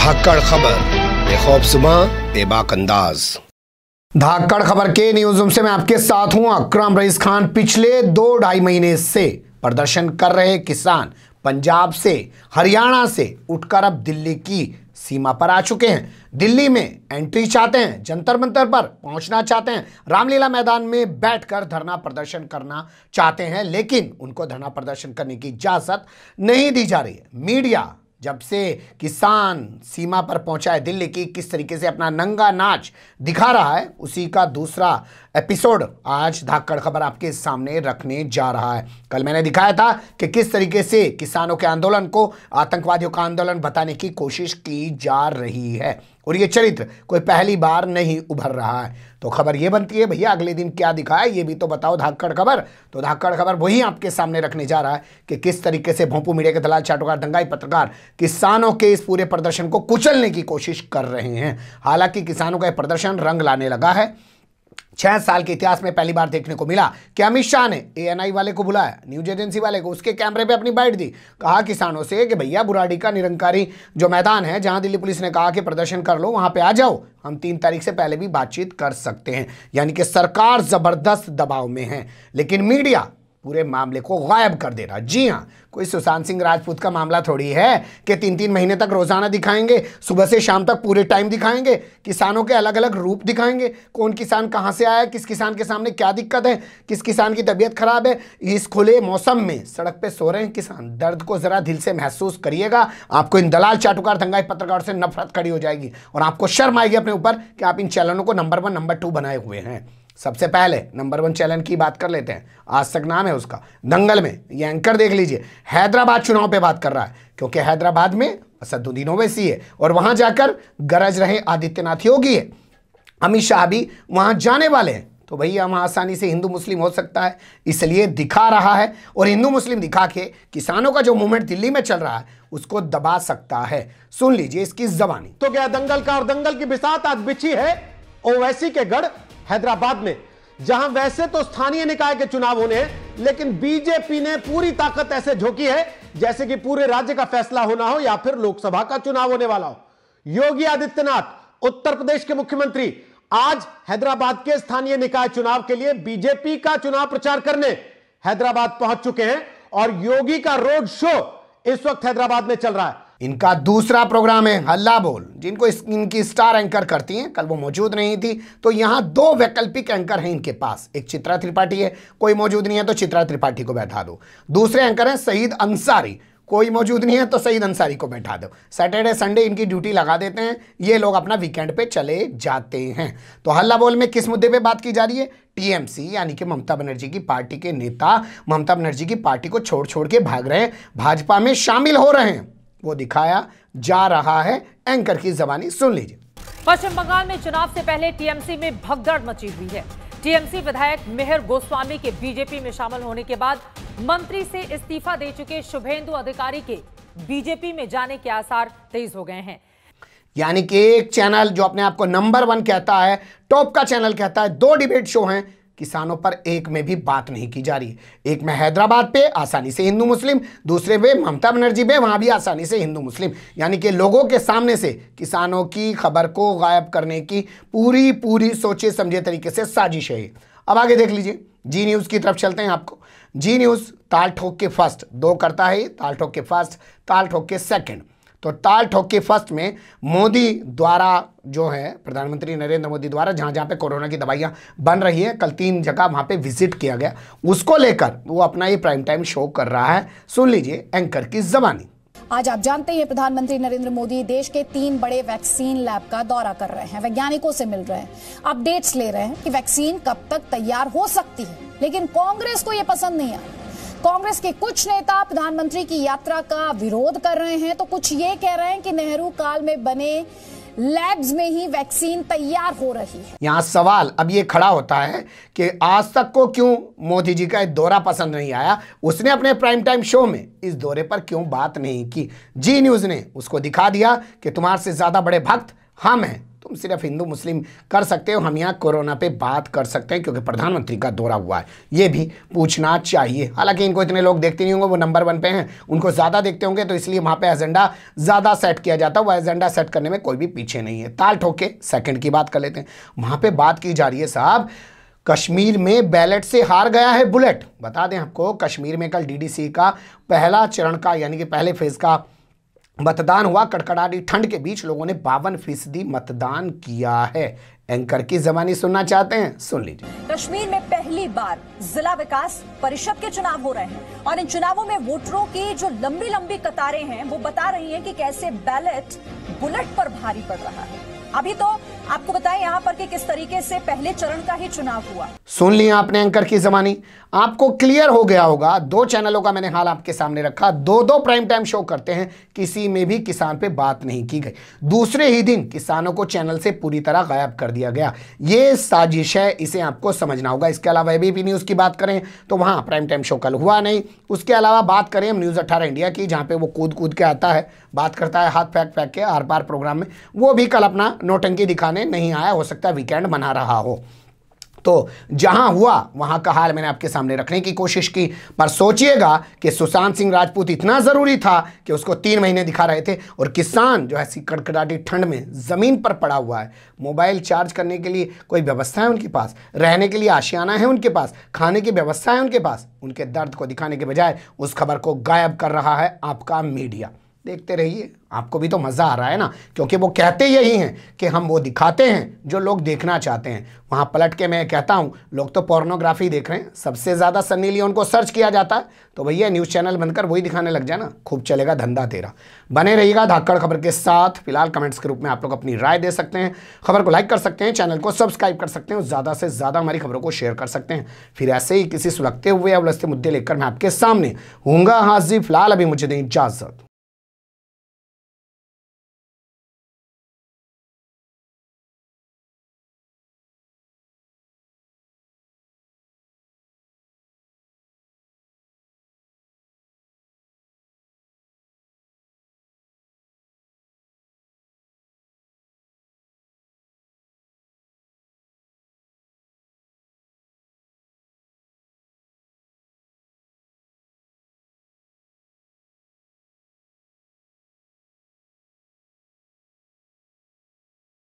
धाकड़ खबर, बेखौफसुमा बेबाक अंदाज। धाकड़ खबर के न्यूज़ रूम से मैं आपके साथ हूं अकरम रईस खान। पिछले 2-2.5 महीने से प्रदर्शन कर रहे किसान पंजाब से, हरियाणा से उठकर अब दिल्ली की सीमा पर आ चुके हैं। दिल्ली में एंट्री चाहते हैं, जंतर मंतर पर पहुंचना चाहते हैं, रामलीला मैदान में बैठकर धरना प्रदर्शन करना चाहते हैं, लेकिन उनको धरना प्रदर्शन करने की इजाजत नहीं दी जा रही है। मीडिया जब से किसान सीमा पर पहुंचा है दिल्ली की, किस तरीके से अपना नंगा नाच दिखा रहा है, उसी का दूसरा एपिसोड आज धाकड़ खबर आपके सामने रखने जा रहा है। कल मैंने दिखाया था कि किस तरीके से किसानों के आंदोलन को आतंकवादियों का आंदोलन बताने की कोशिश की जा रही है, और ये चरित्र कोई पहली बार नहीं उभर रहा है। तो खबर ये बनती है, भैया अगले दिन क्या दिखा है ये भी तो बताओ धाकड़ खबर। तो धाकड़ खबर वही आपके सामने रखने जा रहा है कि किस तरीके से भोंपू मीडिया के दलाल, चाटुकार, दंगाई पत्रकार किसानों के इस पूरे प्रदर्शन को कुचलने की कोशिश कर रहे हैं। हालांकि किसानों का प्रदर्शन रंग लाने लगा है। 6 साल के इतिहास में पहली बार देखने को मिला कि अमित शाह ने एएनआई वाले को बुलाया, न्यूज एजेंसी वाले को, उसके कैमरे पे अपनी बाइट दी, कहा किसानों से कि भैया बुराड़ी का निरंकारी जो मैदान है, जहां दिल्ली पुलिस ने कहा कि प्रदर्शन कर लो, वहां पे आ जाओ, हम 3 तारीख से पहले भी बातचीत कर सकते हैं। यानी कि सरकार जबरदस्त दबाव में है, लेकिन मीडिया पूरे मामले को गायब कर दे रहा। जी हाँ, कोई सुशांत सिंह राजपूत का मामला थोड़ी है कि 3-3 महीने तक रोजाना दिखाएंगे, सुबह से शाम तक पूरे टाइम दिखाएंगे, किसानों के अलग अलग रूप दिखाएंगे, कौन किसान कहां से आया, किस किसान के सामने क्या दिक्कत है, किस किसान की तबीयत खराब है। इस खुले मौसम में सड़क पे सो रहे हैं किसान, दर्द को जरा दिल से महसूस करिएगा। आपको इन दलाल, चाटुकार, दंगाई पत्रकार से नफरत खड़ी हो जाएगी और आपको शर्म आएगी अपने ऊपर कि आप इन चैनलों को नंबर 1, नंबर 2 बनाए हुए हैं। सबसे पहले नंबर 1 चैनल की बात कर लेते हैं, आज तक नाम है उसका। दंगल में ये एंकर देख लीजिए, हैदराबाद चुनाव पे बात कर रहा है, क्योंकि हैदराबाद में असदुद्दीन ओवैसी है और वहां जाकर गरज रहे आदित्यनाथ योगी है, अमित शाह भी वहां जाने वाले हैं। तो भैया वहां आसानी से हिंदू मुस्लिम हो सकता है, इसलिए दिखा रहा है, और हिंदू मुस्लिम दिखा के किसानों का जो मूवमेंट दिल्ली में चल रहा है उसको दबा सकता है। सुन लीजिए इसकी जबानी। तो क्या दंगल का और दंगल की बिसात आज बिछी है ओवैसी के गढ़ हैदराबाद में, जहां वैसे तो स्थानीय निकाय के चुनाव होने हैं, लेकिन बीजेपी ने पूरी ताकत ऐसे झोंकी है जैसे कि पूरे राज्य का फैसला होना हो या फिर लोकसभा का चुनाव होने वाला हो। योगी आदित्यनाथ उत्तर प्रदेश के मुख्यमंत्री आज हैदराबाद के स्थानीय निकाय चुनाव के लिए बीजेपी का चुनाव प्रचार करने हैदराबाद पहुंच चुके हैं, और योगी का रोड शो इस वक्त हैदराबाद में चल रहा है। इनका दूसरा प्रोग्राम है हल्ला बोल, जिनको इनकी स्टार एंकर करती हैं। कल वो मौजूद नहीं थी, तो यहां 2 वैकल्पिक एंकर हैं इनके पास। एक चित्रा त्रिपाठी है, कोई मौजूद नहीं है तो चित्रा त्रिपाठी को बैठा दो। दूसरे एंकर हैं सईद अंसारी, कोई मौजूद नहीं है तो सईद अंसारी को बैठा दो। सैटरडे संडे इनकी ड्यूटी लगा देते हैं, ये लोग अपना वीकेंड पे चले जाते हैं। तो हल्ला बोल में किस मुद्दे पे बात की जा रही है? टीएमसी यानी कि ममता बनर्जी की पार्टी के नेता ममता बनर्जी की पार्टी को छोड़ छोड़ के भाग रहे हैं, भाजपा में शामिल हो रहे हैं, वो दिखाया जा रहा है। एंकर की जबानी सुन लीजिए। पश्चिम बंगाल में चुनाव से पहले टीएमसी में भगदड़ मची हुई है। टीएमसी विधायक मेहर गोस्वामी के बीजेपी में शामिल होने के बाद मंत्री से इस्तीफा दे चुके शुभेंदु अधिकारी के बीजेपी में जाने के आसार तेज हो गए हैं। यानी कि एक चैनल जो अपने आप को नंबर 1 कहता है, टॉप का चैनल कहता है, 2 डिबेट शो हैं, किसानों पर एक में भी बात नहीं की जा रही है। एक में हैदराबाद पे आसानी से हिंदू मुस्लिम, दूसरे पे ममता बनर्जी पे, वहां भी आसानी से हिंदू मुस्लिम। यानी कि लोगों के सामने से किसानों की खबर को गायब करने की पूरी सोचे समझे तरीके से साजिश है। अब आगे देख लीजिए, जी न्यूज़ की तरफ चलते हैं। आपको जी न्यूज़ ताल ठोक के फर्स्ट 2 करता है, ताल ठोक के फर्स्ट, ताल ठोक के सेकंड। तो ताल ठोक के फर्स्ट में मोदी द्वारा जो है, प्रधानमंत्री नरेंद्र मोदी द्वारा जहां जहां पे कोरोना की दवाइयां बन रही है, कल 3 जगह वहां पे विजिट किया गया, उसको लेकर वो अपना ये प्राइम टाइम शो कर रहा है। सुन लीजिए एंकर की जबानी। आज आप जानते हैं प्रधानमंत्री नरेंद्र मोदी देश के 3 बड़े वैक्सीन लैब का दौरा कर रहे हैं, वैज्ञानिकों से मिल रहे हैं, अपडेट्स ले रहे हैं कि वैक्सीन कब तक तैयार हो सकती है। लेकिन कांग्रेस को यह पसंद नहीं आया। कांग्रेस के कुछ नेता प्रधानमंत्री की यात्रा का विरोध कर रहे हैं, तो कुछ ये कह रहे हैं कि नेहरू काल में बने लैब्स में ही वैक्सीन तैयार हो रही है। यहां सवाल अब ये खड़ा होता है कि आज तक को क्यों मोदी जी का दौरा पसंद नहीं आया, उसने अपने प्राइम टाइम शो में इस दौरे पर क्यों बात नहीं की। जी न्यूज़ ने उसको दिखा दिया कि तुम्हारे से ज्यादा बड़े भक्त हम हैं, तुम सिर्फ हिंदू मुस्लिम कर सकते हो, हम यहाँ कोरोना पे बात कर सकते हैं क्योंकि प्रधानमंत्री का दौरा हुआ है, ये भी पूछना चाहिए। हालांकि इनको इतने लोग देखते नहीं होंगे, वो नंबर 1 पे हैं, उनको ज़्यादा देखते होंगे तो इसलिए वहाँ पे एजेंडा ज़्यादा सेट किया जाता है। वो एजेंडा सेट करने में कोई भी पीछे नहीं है। ताल ठोके सेकंड की बात कर लेते हैं। वहाँ पे बात की जा रही है साहब, कश्मीर में बैलेट से हार गया है बुलेट। बता दें आपको, कश्मीर में कल डीडीसी का पहला चरण का यानी कि पहले फेज का मतदान हुआ। कड़कड़ाती ठंड के बीच लोगों ने 52% मतदान किया है। एंकर की ज़बानी सुनना चाहते हैं, सुन लीजिए। कश्मीर में पहली बार जिला विकास परिषद के चुनाव हो रहे हैं और इन चुनावों में वोटरों की जो लंबी लंबी कतारें हैं वो बता रही हैं कि कैसे बैलेट बुलेट पर भारी पड़ रहा है। अभी तो आपको बताएं यहाँ पर कि किस तरीके से पहले चरण का ही चुनाव हुआ। सुन लिया आपने एंकर की ज़बानी, आपको क्लियर हो गया होगा। 2 चैनलों का मैंने हाल आपके सामने रखा, 2 प्राइम टाइम शो करते हैं, किसी में भी किसान पे बात नहीं की गई। दूसरे ही दिन किसानों को चैनल से पूरी तरह गायब कर दिया गया। ये साजिश है, इसे आपको समझना होगा। इसके अलावा एबीपी न्यूज़ की बात करें तो वहाँ प्राइम टाइम शो कल हुआ नहीं। उसके अलावा बात करें हम न्यूज़ 18 इंडिया की, जहाँ पे वो कूद के आता है, बात करता है हाथ फेंक के आर पार प्रोग्राम में, वो भी कल अपना नौटंकी दिखाने नहीं आया। हो सकता है वीकेंड बना रहा हो। तो जहां हुआ वहां का हाल मैंने आपके सामने रखने की कोशिश की। पर सोचिएगा कि सुशांत सिंह राजपूत इतना ज़रूरी था कि उसको 3 महीने दिखा रहे थे, और किसान जो है कड़कड़ाती ठंड में ज़मीन पर पड़ा हुआ है। मोबाइल चार्ज करने के लिए कोई व्यवस्था है उनके पास, रहने के लिए आशियाना है उनके पास, खाने की व्यवस्था है उनके पास। उनके दर्द को दिखाने के बजाय उस खबर को गायब कर रहा है आपका मीडिया। देखते रहिए, आपको भी तो मज़ा आ रहा है ना, क्योंकि वो कहते यही हैं कि हम वो दिखाते हैं जो लोग देखना चाहते हैं। वहाँ पलट के मैं कहता हूँ, लोग तो पोर्नोग्राफी देख रहे हैं, सबसे ज़्यादा सन्नी लियोन को सर्च किया जाता है, तो भैया न्यूज़ चैनल बनकर वही दिखाने लग जाए ना, खूब चलेगा धंधा तेरा। बने रहिएगा धाकड़ खबर के साथ। फिलहाल कमेंट्स के रूप में आप लोग अपनी राय दे सकते हैं, खबर को लाइक कर सकते हैं, चैनल को सब्सक्राइब कर सकते हैं, ज़्यादा से ज़्यादा हमारी खबरों को शेयर कर सकते हैं। फिर ऐसे ही किसी सुलगते हुए या उलझते मुद्दे लेकर मैं आपके सामने हूँगा हाजिर। फिलहाल अभी मुझे दें इजाज़त।